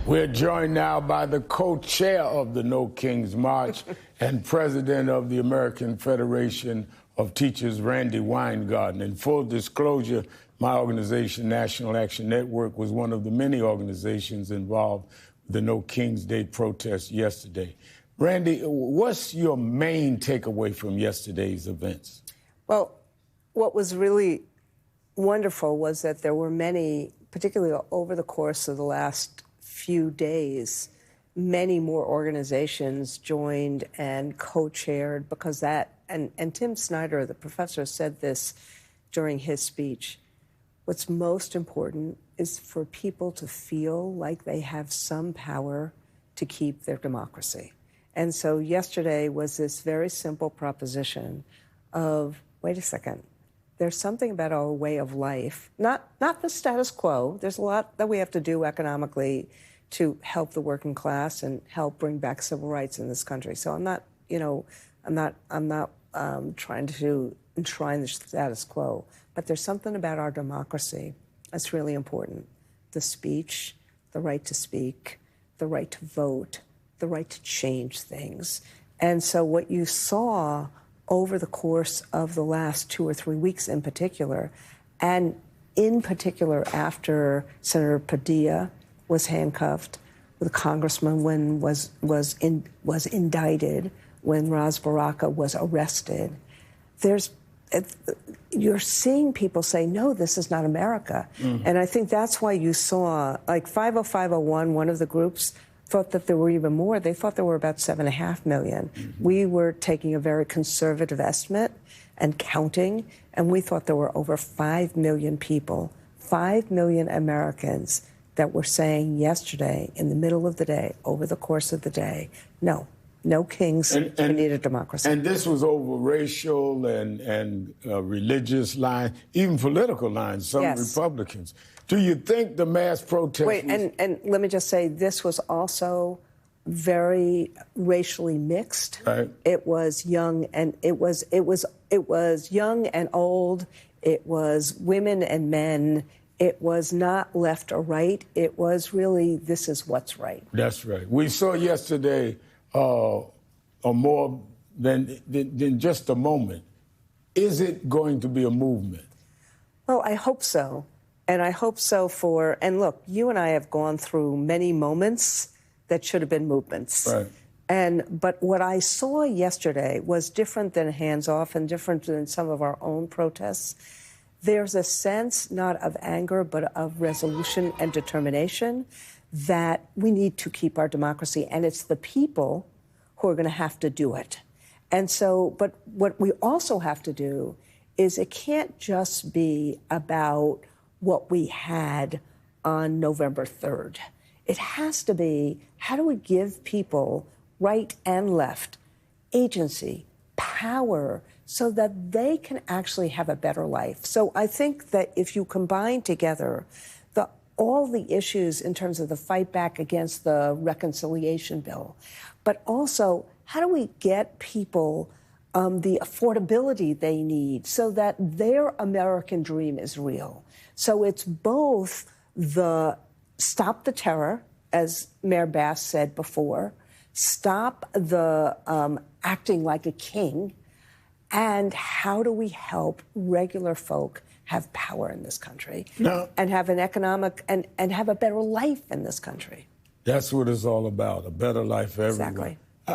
We're joined now by the co-chair of the No Kings March and president of the American Federation of Teachers, Randi Weingarten. In full disclosure, my organization, National Action Network, was one of the many organizations involved with the No Kings Day protest yesterday. Randi, what's your main takeaway from yesterday's events? Well, what was really wonderful was that there were many, particularly over the course of the last few days, many more organizations joined and co-chaired because that, and Tim Snyder, the professor, said this during his speech. What's most important is for people to feel like they have some power to keep their democracy. And so yesterday was this very simple proposition of, wait a second, there's something about our way of life, not the status quo. There's a lot that we have to do economically to help the working class and help bring back civil rights in this country. So I'm not trying to enshrine the status quo, but there's something about our democracy that's really important. The speech, the right to speak, the right to vote, the right to change things. And so what you saw over the course of the last 2 or 3 weeks in particular, and in particular after Senator Padilla was handcuffed, the congressman was indicted, when Ras Baraka was arrested, you're seeing people say, no, this is not America. Mm-hmm. And I think that's why you saw, like 50501, one of the groups thought that there were even more. They thought there were about 7.5 million. Mm-hmm. We were taking a very conservative estimate and counting, and we thought there were over 5 million people, 5 million Americans that were saying yesterday, in the middle of the day, over the course of the day, no kings, we need a democracy. And this was over racial and religious lines, even political lines, some yes. Republicans. Do you think the mass protest and let me just say, this was also very racially mixed. Right. It was young and it was young and old. It was women and men. It was not left or right. It was really, this is what's right. That's right. We saw yesterday more than just a moment. Is it going to be a movement? Well, I hope so. And I hope so and look, you and I have gone through many moments that should have been movements. Right. But what I saw yesterday was different than hands off and different than some of our own protests. There's a sense not of anger, but of resolution and determination that we need to keep our democracy, and it's the people who are going to have to do it. And so, but what we also have to do is it can't just be about what we had on November 3rd. It has to be, how do we give people, right and left, agency, power, so that they can actually have a better life? So I think that if you combine together all the issues in terms of the fight back against the reconciliation bill, but also how do we get people the affordability they need so that their American dream is real? So it's both the stop the terror, as Mayor Bass said before, stop the acting like a king, and how do we help regular folk have power in this country and have an economic and have a better life in this country? That's what it's all about, a better life for everyone. Exactly.